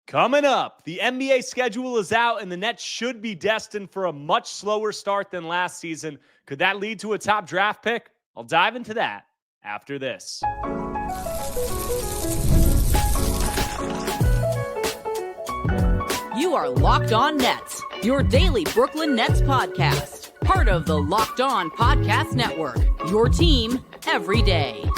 Coming up, the NBA schedule is out and the Nets should be destined for a much slower start than last season. Could that lead to a top draft pick? I'll dive into that after this. You are Locked On Nets, your daily Brooklyn Nets podcast. Part of the Locked On Podcast Network, your team every day.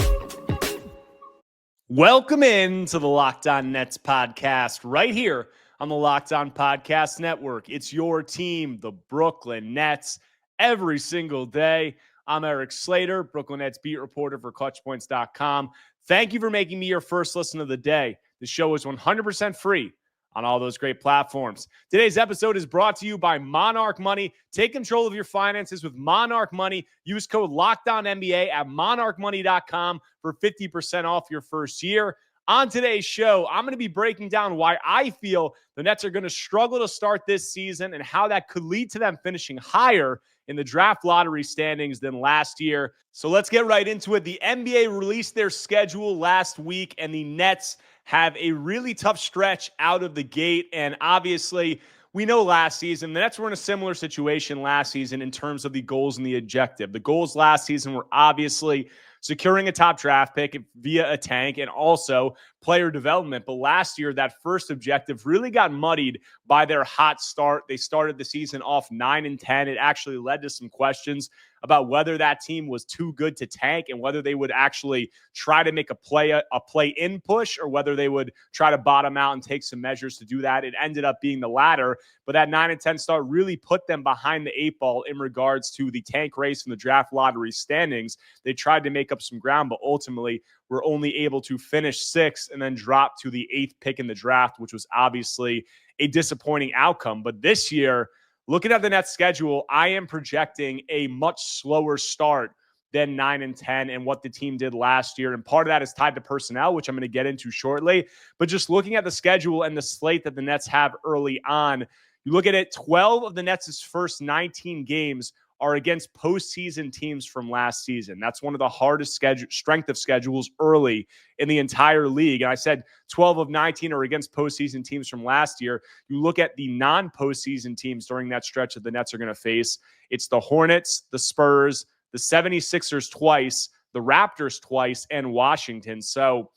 Welcome in to the Locked On Nets podcast right here on the Locked On Podcast Network. It's your team, the Brooklyn Nets, every single day. I'm Erik Slater, Brooklyn Nets beat reporter for ClutchPoints.com. Thank you for making me your first listen of the day. The show is 100% free on all those great platforms. Today's episode is brought to you by Monarch Money. Take control of your finances with Monarch Money. Use code LOCKEDONNBA at monarchmoney.com for 50% off your first year. On today's show, I'm going to be breaking down why I feel the Nets are going to struggle to start this season and how that could lead to them finishing higher in the draft lottery standings than last year. So let's get right into it. The NBA released their schedule last week, and the Nets have a really tough stretch out of the gate. And obviously, we know last season, the Nets were in a similar situation last season in terms of the goals and the objective. The goals last season were obviously securing a top draft pick via a tank and also player development. But last year, that first objective really got muddied by their hot start. They started the season off 9-10. It actually led to some questions about whether that team was too good to tank and whether they would actually try to make a play-in push or whether they would try to bottom out and take some measures to do that. It ended up being the latter, but that 9-10 start really put them behind the eight ball in regards to the tank race and the draft lottery standings. They tried to make up some ground, but ultimately were only able to finish sixth and then drop to the eighth pick in the draft, which was obviously a disappointing outcome. But this year, looking at the Nets schedule, I am projecting a much slower start than 9-10 and what the team did last year. And part of that is tied to personnel, which I'm going to get into shortly. But just looking at the schedule and the slate that the Nets have early on, you look at it, 12 of the Nets' first 19 games are against postseason teams from last season. That's one of the hardest strength of schedules early in the entire league. And I said 12 of 19 are against postseason teams from last year. You look at the non-postseason teams during that stretch that the Nets are going to face. It's the Hornets, the Spurs, the 76ers twice, the Raptors twice, and Washington. So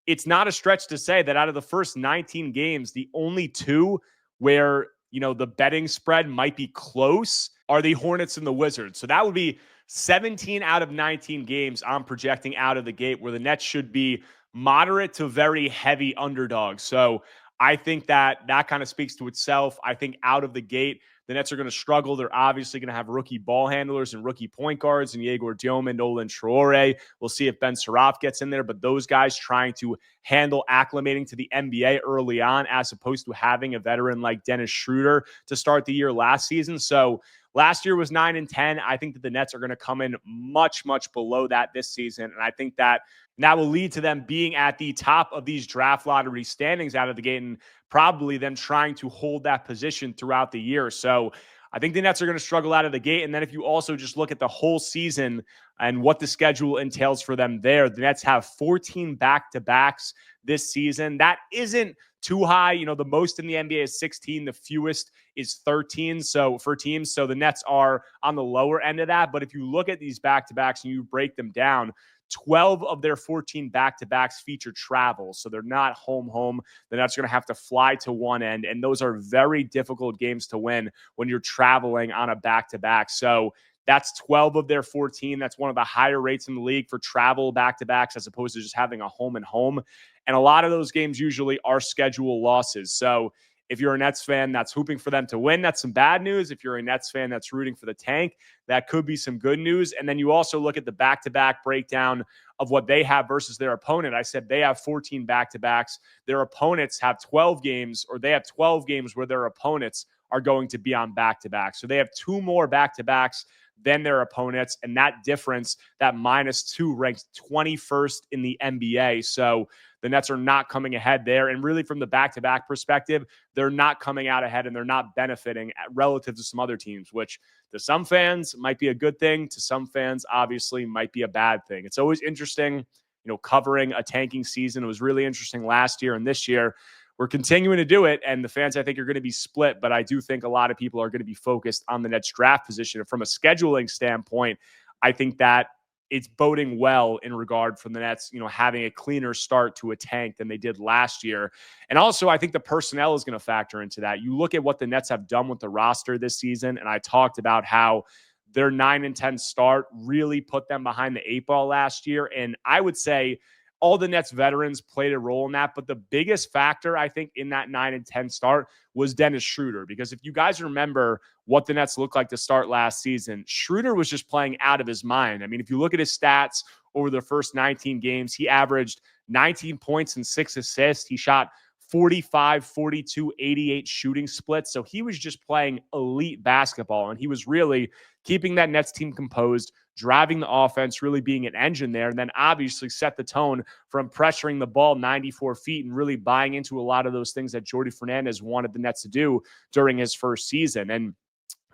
it's not a stretch to say that out of the first 19 games, the only two where the betting spread might be close are the Hornets and the Wizards. So that would be 17 out of 19 games I'm projecting out of the gate where the Nets should be moderate to very heavy underdogs. So I think that kind of speaks to itself. I think out of the gate, the Nets are going to struggle. They're obviously going to have rookie ball handlers and rookie point guards and Yegor Dioma, Nolan Traore. We'll see if Ben Surratt gets in there, but those guys trying to handle acclimating to the NBA early on as opposed to having a veteran like Dennis Schroeder to start the year last season. So last year was 9-10. I think that the Nets are going to come in much, much below that this season. And I think that will lead to them being at the top of these draft lottery standings out of the gate and probably them trying to hold that position throughout the year. So I think the Nets are going to struggle out of the gate. And then if you also just look at the whole season and what the schedule entails for them there, the Nets have 14 back-to-backs this season. That isn't too high. The most in the NBA is 16. The fewest is 13. So for teams, so the Nets are on the lower end of that. But if you look at these back-to-backs and you break them down, 12 of their 14 back-to-backs feature travel. So they're not home. The Nets are going to have to fly to one end. And those are very difficult games to win when you're traveling on a back-to-back. So that's 12 of their 14. That's one of the higher rates in the league for travel back-to-backs as opposed to just having a home and home. And a lot of those games usually are schedule losses. So if you're a Nets fan that's hooping for them to win, that's some bad news. If you're a Nets fan that's rooting for the tank, that could be some good news. And then you also look at the back-to-back breakdown of what they have versus their opponent. I said they have 14 back-to-backs. Their opponents have 12 games, or they have 12 games where their opponents are going to be on back-to-back. So they have two more back-to-backs than their opponents. And that difference, that -2, ranks 21st in the NBA. So the Nets are not coming ahead there. And really from the back-to-back perspective, they're not coming out ahead and they're not benefiting relative to some other teams, which to some fans might be a good thing. To some fans, obviously, might be a bad thing. It's always interesting, covering a tanking season. It was really interesting last year and this year we're continuing to do it, and the fans, I think, are going to be split, but I do think a lot of people are going to be focused on the Nets draft position. And from a scheduling standpoint, I think that it's boding well in regard from the Nets, having a cleaner start to a tank than they did last year. And also, I think the personnel is going to factor into that. You look at what the Nets have done with the roster this season, and I talked about how their 9-10 start really put them behind the 8 ball last year. And I would say all the Nets veterans played a role in that. But the biggest factor, I think, in that 9-10 start was Dennis Schroeder. Because if you guys remember what the Nets looked like to start last season, Schroeder was just playing out of his mind. I mean, if you look at his stats over the first 19 games, he averaged 19 points and 6 assists. He shot 45, 42, 88 shooting splits. So he was just playing elite basketball, and he was really keeping that Nets team composed, driving the offense, really being an engine there, and then obviously set the tone from pressuring the ball 94 feet and really buying into a lot of those things that Jordi Fernandez wanted the Nets to do during his first season. And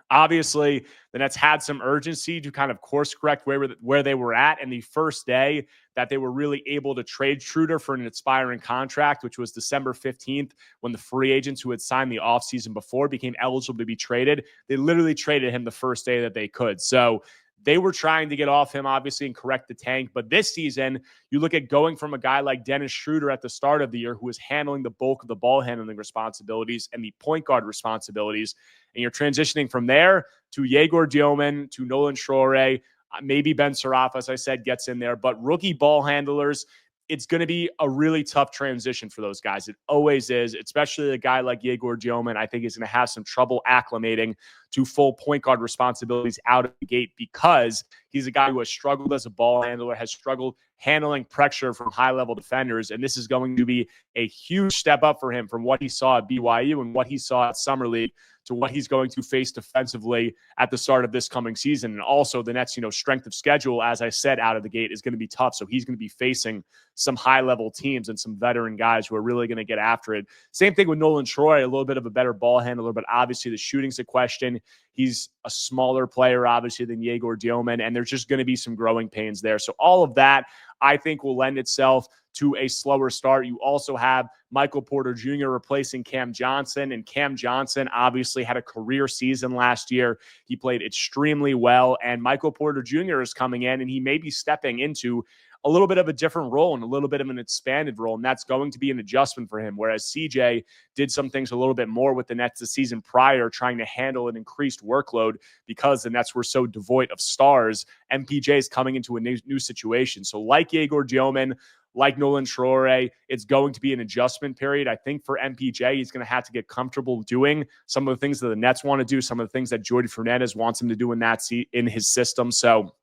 obviously, the Nets had some urgency to kind of course correct where they were at. And the first day that they were really able to trade Schroeder for an expiring contract, which was December 15th, when the free agents who had signed the offseason before became eligible to be traded, they literally traded him the first day that they could. So they were trying to get off him, obviously, and correct the tank. But this season, you look at going from a guy like Dennis Schroeder at the start of the year, who was handling the bulk of the ball handling responsibilities and the point guard responsibilities, and you're transitioning from there to Yegor Dioman, to Nolan Traore, maybe Ben Sarafa, as I said, gets in there. But rookie ball handlers, it's going to be a really tough transition for those guys. It always is, especially a guy like Yegor Dioman. I think he's going to have some trouble acclimating to full point guard responsibilities out of the gate, because he's a guy who has struggled as a ball handler, has struggled handling pressure from high-level defenders, and this is going to be a huge step up for him from what he saw at BYU and what he saw at Summer League to what he's going to face defensively at the start of this coming season. And also the Nets, strength of schedule, as I said, out of the gate is going to be tough. So he's going to be facing some high-level teams and some veteran guys who are really going to get after it. Same thing with Nolan Traore, a little bit of a better ball handler, but obviously the shooting's a question. He's a smaller player, obviously, than Yegor Dioman, and there's just going to be some growing pains there. So all of that, I think, will lend itself to a slower start. You also have Michael Porter Jr. replacing Cam Johnson, and Cam Johnson obviously had a career season last year. He played extremely well, and Michael Porter Jr. is coming in, and he may be stepping into a little bit of a different role and a little bit of an expanded role, and that's going to be an adjustment for him, whereas CJ did some things a little bit more with the Nets the season prior, trying to handle an increased workload because the Nets were so devoid of stars. MPJ is coming into a new situation. So like Yegor Dioman, like Nolan Traore, it's going to be an adjustment period. I think for MPJ, he's going to have to get comfortable doing some of the things that the Nets want to do, some of the things that Jordi Fernandez wants him to do in his system. So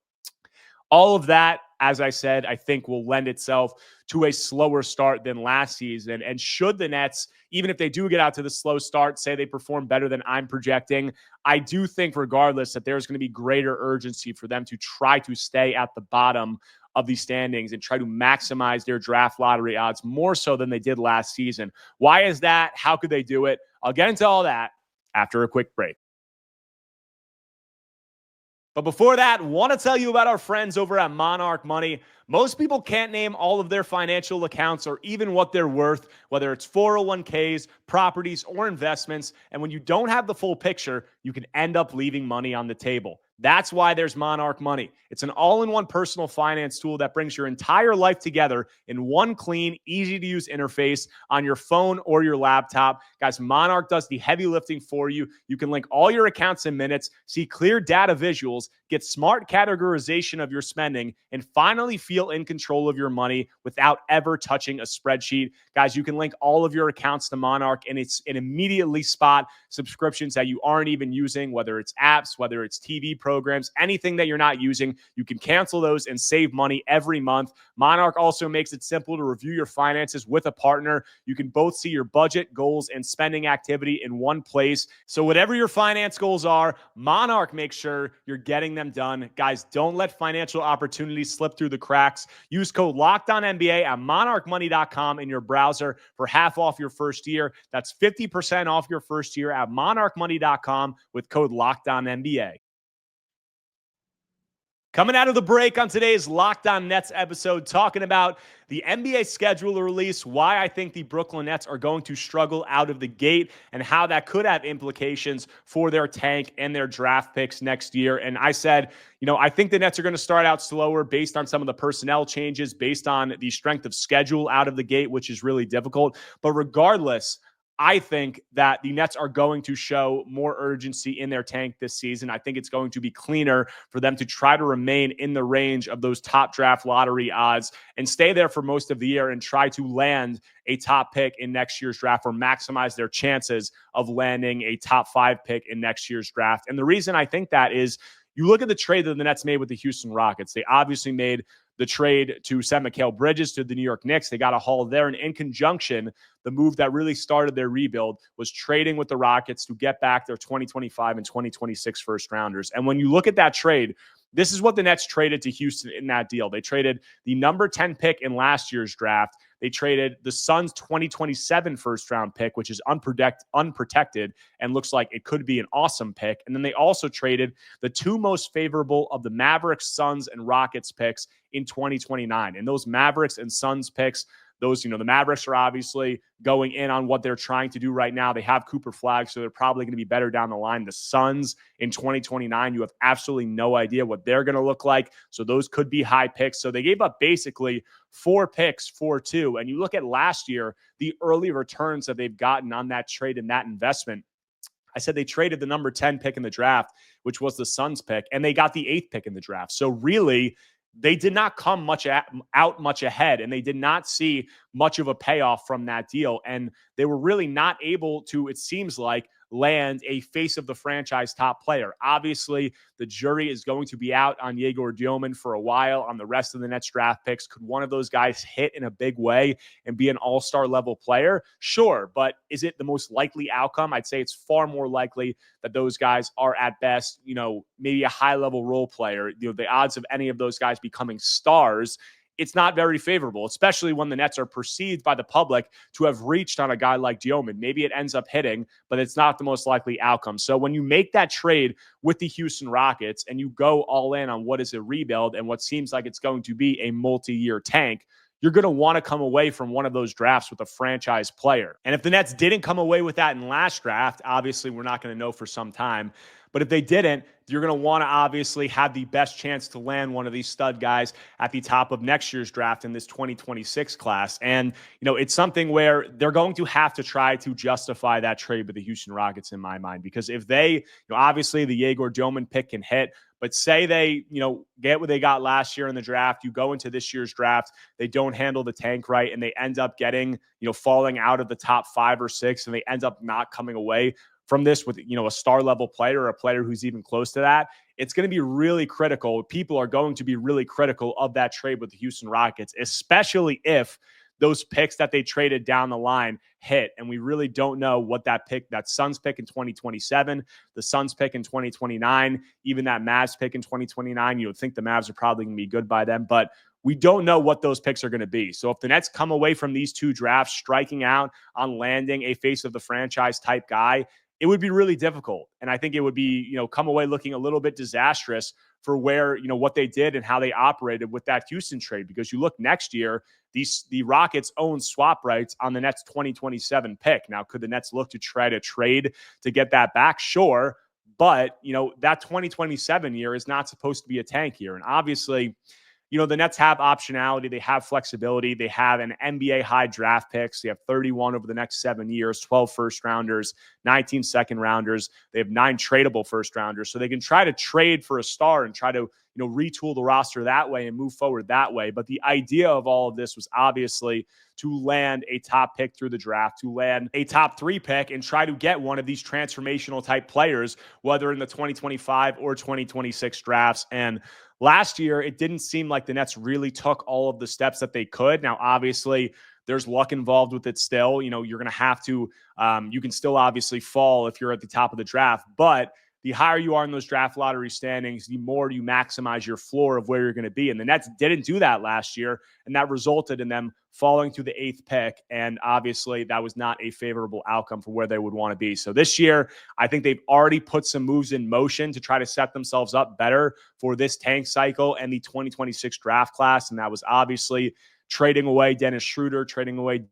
all of that, as I said, I think will lend itself to a slower start than last season. And should the Nets, even if they do get out to the slow start, say they perform better than I'm projecting, I do think regardless that there's going to be greater urgency for them to try to stay at the bottom of these standings and try to maximize their draft lottery odds more so than they did last season. Why is that? How could they do it? I'll get into all that after a quick break. But before that, want to tell you about our friends over at Monarch Money. Most people can't name all of their financial accounts or even what they're worth, whether it's 401ks, properties, or investments. And when you don't have the full picture, you can end up leaving money on the table. That's why there's Monarch Money. It's an all-in-one personal finance tool that brings your entire life together in one clean, easy-to-use interface on your phone or your laptop. Guys, Monarch does the heavy lifting for you. You can link all your accounts in minutes, see clear data visuals, get smart categorization of your spending, and finally feel in control of your money without ever touching a spreadsheet. Guys, you can link all of your accounts to Monarch, and it immediately spot subscriptions that you aren't even using, whether it's apps, whether it's TV programs, anything that you're not using. You can cancel those and save money every month. Monarch also makes it simple to review your finances with a partner. You can both see your budget, goals, and spending activity in one place. So whatever your finance goals are, Monarch makes sure you're getting them done. Guys, don't let financial opportunities slip through the cracks. Use code LOCKEDONNBA at monarchmoney.com in your browser for half off your first year. That's 50% off your first year at monarchmoney.com with code LOCKEDONNBA. Coming out of the break on today's Locked On Nets episode, talking about the NBA schedule release, why I think the Brooklyn Nets are going to struggle out of the gate, and how that could have implications for their tank and their draft picks next year. And I said, I think the Nets are going to start out slower based on some of the personnel changes, based on the strength of schedule out of the gate, which is really difficult. But regardless, I think that the Nets are going to show more urgency in their tank this season. I think it's going to be cleaner for them to try to remain in the range of those top draft lottery odds and stay there for most of the year and try to land a top pick in next year's draft, or maximize their chances of landing a top 5 pick in next year's draft. And the reason I think that is, you look at the trade that the Nets made with the Houston Rockets. They obviously made the trade to send Mikal Bridges to the New York Knicks. They got a haul there. And in conjunction, the move that really started their rebuild was trading with the Rockets to get back their 2025 and 2026 first rounders. And when you look at that trade, this is what the Nets traded to Houston in that deal. They traded the number 10 pick in last year's draft. They traded the Suns' 2027 first-round pick, which is unprotected and looks like it could be an awesome pick. And then they also traded the two most favorable of the Mavericks, Suns, and Rockets picks in 2029. And those Mavericks and Suns picks, those, the Mavericks are obviously going in on what they're trying to do right now. They have Cooper Flagg, so they're probably going to be better down the line. The Suns in 2029, you have absolutely no idea what they're going to look like. So those could be high picks. So they gave up basically 4 picks for 2. And you look at last year, the early returns that they've gotten on that trade and that investment. I said they traded the number 10 pick in the draft, which was the Suns pick, and they got the 8th pick in the draft. So really, they did not come out much ahead, and they did not see much of a payoff from that deal. And they were really not able to, it seems like, land a face of the franchise top player. Obviously, the jury is going to be out on Yegor Dioman for a while on the rest of the Nets draft picks. Could one of those guys hit in a big way and be an all-star level player? Sure, but is it the most likely outcome? I'd say it's far more likely that those guys are at best, maybe a high-level role player. The odds of any of those guys becoming stars, it's not very favorable, especially when the Nets are perceived by the public to have reached on a guy like Dioman. Maybe it ends up hitting, but it's not the most likely outcome. So when you make that trade with the Houston Rockets and you go all in on what is a rebuild and what seems like it's going to be a multi-year tank, you're going to want to come away from one of those drafts with a franchise player. And if the Nets didn't come away with that in last draft, obviously we're not going to know for some time. But if they didn't, you're going to want to obviously have the best chance to land one of these stud guys at the top of next year's draft in this 2026 class. And, it's something where they're going to have to try to justify that trade with the Houston Rockets in my mind, because if they, obviously the Yegor Dioman pick can hit, but say they, get what they got last year in the draft, you go into this year's draft, they don't handle the tank right, and they end up getting, falling out of the top 5 or 6, and they end up not coming away from this with, a star level player or a player who's even close to that, it's going to be really critical. People are going to be really critical of that trade with the Houston Rockets, especially if those picks that they traded down the line hit. And we really don't know what that Suns pick in 2027, the Suns pick in 2029, even that Mavs pick in 2029, you would think the Mavs are probably going to be good by then, but we don't know what those picks are going to be. So if the Nets come away from these 2 drafts striking out on landing a face of the franchise type guy, it would be really difficult. And I think it would be, come away looking a little bit disastrous for where, what they did and how they operated with that Houston trade. Because you look next year, the Rockets own swap rights on the Nets 2027 pick. Now, could the Nets look to try to trade to get that back? Sure. But, that 2027 year is not supposed to be a tank year. And obviously, the Nets have optionality. They have flexibility. They have an NBA high draft picks. They have 31 over the next 7 years, 12 first rounders, 19 second rounders. They have 9 tradable first rounders. So they can try to trade for a star and try to, retool the roster that way and move forward that way. But the idea of all of this was obviously to land a top pick through the draft, to land a top 3 pick and try to get one of these transformational type players, whether in the 2025 or 2026 drafts. And last year, it didn't seem like the Nets really took all of the steps that they could. Now, obviously, there's luck involved with it still. You're going to have to, you can still obviously fall if you're at the top of the draft, but the higher you are in those draft lottery standings, the more you maximize your floor of where you're going to be. And the Nets didn't do that last year, and that resulted in them falling to the 8th pick. And obviously, that was not a favorable outcome for where they would want to be. So this year, I think they've already put some moves in motion to try to set themselves up better for this tank cycle and the 2026 draft class. And that was obviously trading away Dennis Schroeder, trading away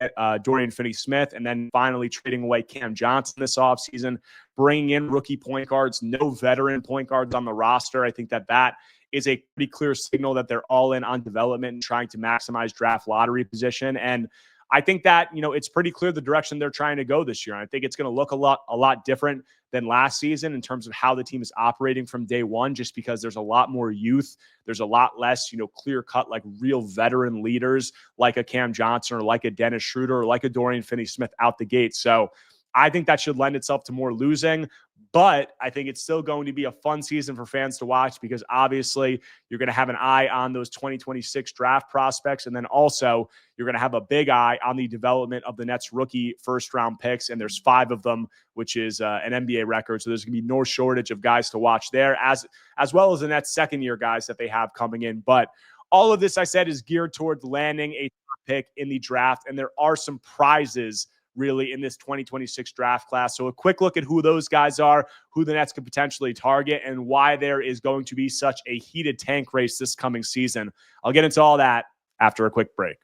Dorian Finney-Smith, and then finally trading away Cam Johnson this offseason, bringing in rookie point guards, no veteran point guards on the roster. I think that is a pretty clear signal that they're all in on development and trying to maximize draft lottery position. And I think that, it's pretty clear the direction they're trying to go this year. And I think it's going to look a lot different than last season in terms of how the team is operating from day one, just because there's a lot more youth. There's a lot less, clear cut, like real veteran leaders like a Cam Johnson or like a Dennis Schroeder or like a Dorian Finney-Smith out the gate. So I think that should lend itself to more losing, but I think it's still going to be a fun season for fans to watch because obviously you're going to have an eye on those 2026 draft prospects. And then also you're going to have a big eye on the development of the Nets rookie first round picks. And there's 5 of them, which is an NBA record. So there's going to be no shortage of guys to watch there as well as the Nets second year guys that they have coming in. But all of this, I said, is geared towards landing a top pick in the draft. And there are some prizes really in this 2026 draft class. So a quick look at who those guys are, who the Nets could potentially target, and why there is going to be such a heated tank race this coming season. I'll get into all that after a quick break.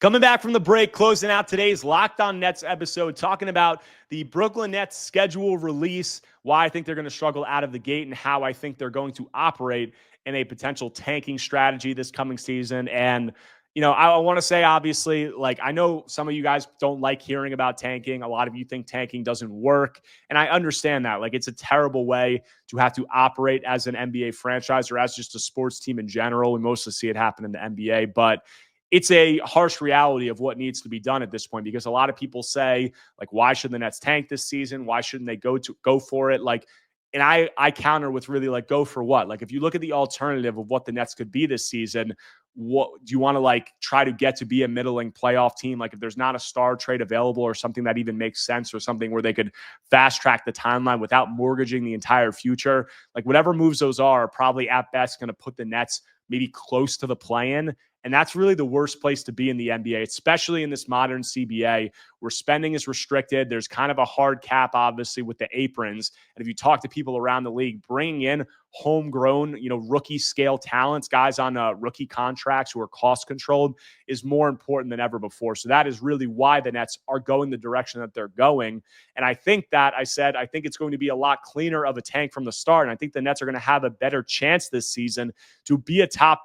Coming back from the break, closing out today's Locked On Nets episode, talking about the Brooklyn Nets schedule release, why I think they're going to struggle out of the gate, and how I think they're going to operate in a potential tanking strategy this coming season. And I want to say, obviously, I know some of you guys don't like hearing about tanking. A lot of you think tanking doesn't work. And I understand that. It's a terrible way to have to operate as an NBA franchise or as just a sports team in general. We mostly see it happen in the NBA. But it's a harsh reality of what needs to be done at this point, because a lot of people say, why should the Nets tank this season? Why shouldn't they go for it? And I counter with really go for what? If you look at the alternative of what the Nets could be this season, what do you want to try to get to be a middling playoff team? If there's not a star trade available or something that even makes sense, or something where they could fast track the timeline without mortgaging the entire future, whatever moves those are probably at best going to put the Nets maybe close to the play-in. And that's really the worst place to be in the NBA, especially in this modern CBA where spending is restricted. There's kind of a hard cap, obviously, with the aprons. And if you talk to people around the league, bringing in homegrown, rookie scale talents, guys on rookie contracts who are cost controlled, is more important than ever before. So that is really why the Nets are going the direction that they're going. And I think I think it's going to be a lot cleaner of a tank from the start. And I think the Nets are going to have a better chance this season to be atop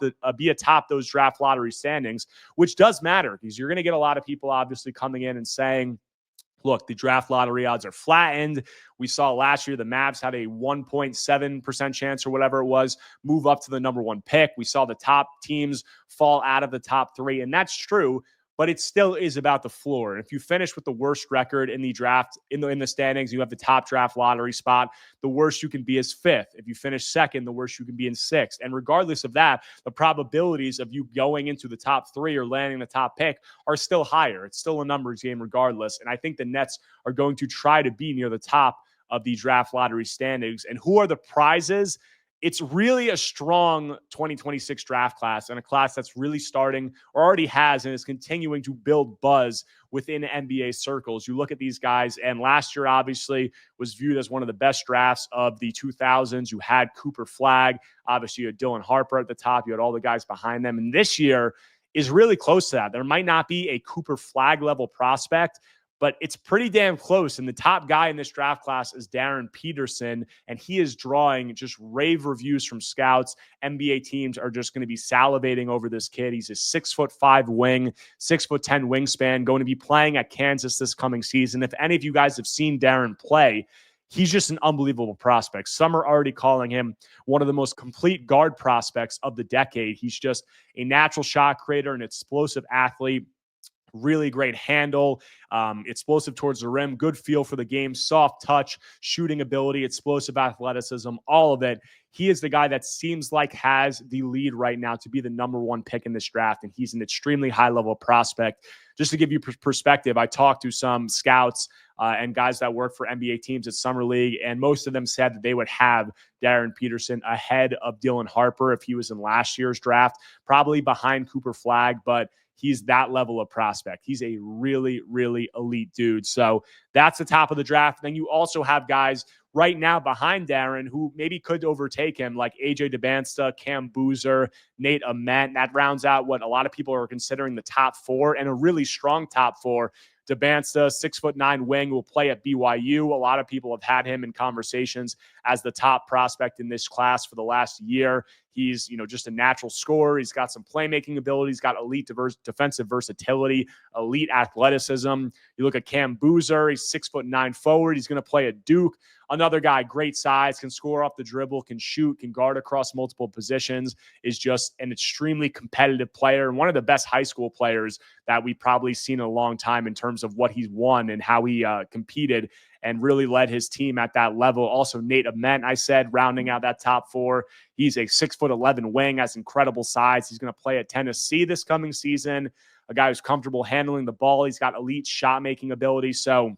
those draft lottery standings, which does matter because you're going to get a lot of people obviously coming in and saying, look, the draft lottery odds are flattened. We saw last year the Mavs had a 1.7% chance or whatever it was, move up to the number 1 pick. We saw the top teams fall out of the top 3, and that's true. But it still is about the floor. And if you finish with the worst record in the draft, in the standings, you have the top draft lottery spot. The worst you can be is 5th. If you finish 2nd, the worst you can be in 6th. And regardless of that, the probabilities of you going into the top 3 or landing the top pick are still higher. It's still a numbers game regardless. And I think the Nets are going to try to be near the top of the draft lottery standings. And who are the prizes? It's really a strong 2026 draft class, and a class that's really starting or already has and is continuing to build buzz within NBA circles. You look at these guys, and last year obviously was viewed as one of the best drafts of the 2000s. You had Cooper Flagg. Obviously, you had Dylan Harper at the top. You had all the guys behind them. And this year is really close to that. There might not be a Cooper Flagg level prospect, but it's pretty damn close. And the top guy in this draft class is Darren Peterson, and he is drawing just rave reviews from scouts. NBA teams are just going to be salivating over this kid. He's a 6'5" wing, 6'10" wingspan, going to be playing at Kansas this coming season. If any of you guys have seen Darren play, he's just an unbelievable prospect. Some are already calling him one of the most complete guard prospects of the decade. He's just a natural shot creator, an explosive athlete. Really great handle, explosive towards the rim, good feel for the game, soft touch, shooting ability, explosive athleticism, all of it. he is the guy that seems like has the lead right now to be the number one pick in this draft, and he's an extremely high-level prospect. Just to give you perspective, I talked to some scouts and guys that work for NBA teams at Summer League, and most of them said that they would have Darren Peterson ahead of Dylan Harper if he was in last year's draft, probably behind Cooper Flagg, but he's that level of prospect. He's a really, really elite dude. So that's the top of the draft. Then you also have guys right now behind Darren who maybe could overtake him, like AJ DeBansta, Cam Boozer, Nate Ament. That rounds out what a lot of people are considering the top four, and a really strong top four. DeBansta, 6'9" wing, will play at BYU. A lot of people have had him in conversations as the top prospect in this class for the last year. He's, just a natural scorer. He's got some playmaking ability. He's got elite defensive versatility, elite athleticism. You look at Cam Boozer. He's 6'9" forward. He's going to play at Duke. Another guy, great size, can score off the dribble, can shoot, can guard across multiple positions, is just an extremely competitive player and one of the best high school players that we've probably seen in a long time in terms of what he's won and how he competed and really led his team at that level. Also, Nate Ament, I said, rounding out that top four. He's a 6'11" wing, has incredible size. He's going to play at Tennessee this coming season, a guy who's comfortable handling the ball. He's got elite shot-making ability. So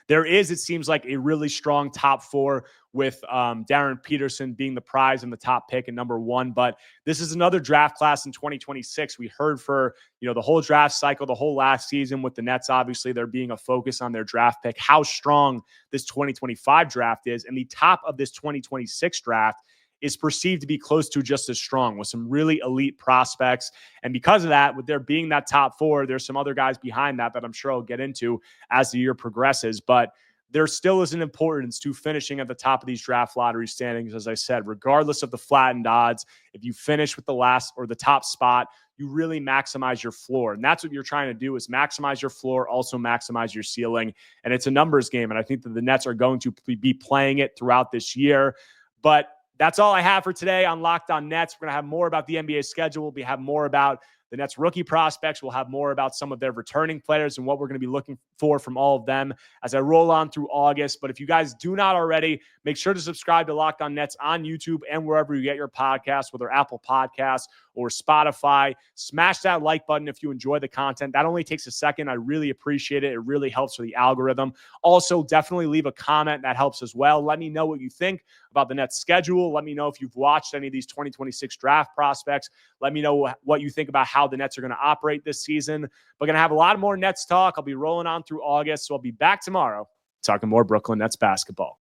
there is, it seems like, a really strong top four with Darren Peterson being the prize and the top pick and number one. But this is another draft class in 2026. We heard for, the whole draft cycle, the whole last season with the Nets, obviously, there being a focus on their draft pick, how strong this 2025 draft is. And the top of this 2026 draft is perceived to be close to just as strong with some really elite prospects. And because of that, with there being that top four, there's some other guys behind that I'm sure I'll get into as the year progresses. But there still is an importance to finishing at the top of these draft lottery standings. As I said, regardless of the flattened odds, if you finish with the last or the top spot, you really maximize your floor. And that's what you're trying to do, is maximize your floor, also maximize your ceiling. And it's a numbers game. And I think that the Nets are going to be playing it throughout this year. But that's all I have for today on Locked On Nets. We're going to have more about the NBA schedule. We'll have more about the Nets rookie prospects. We'll have more about some of their returning players and what we're going to be looking for from all of them as I roll on through August. But if you guys do not already, make sure to subscribe to Locked On Nets on YouTube and wherever you get your podcasts, whether Apple Podcasts or Spotify. Smash that like button if you enjoy the content. That only takes a second. I really appreciate it. It really helps for the algorithm. Also, definitely leave a comment. That helps as well. Let me know what you think about the Nets schedule. Let me know if you've watched any of these 2026 draft prospects. Let me know what you think about how the Nets are going to operate this season. We're going to have a lot more Nets talk. I'll be rolling on through August, so I'll be back tomorrow talking more Brooklyn Nets basketball.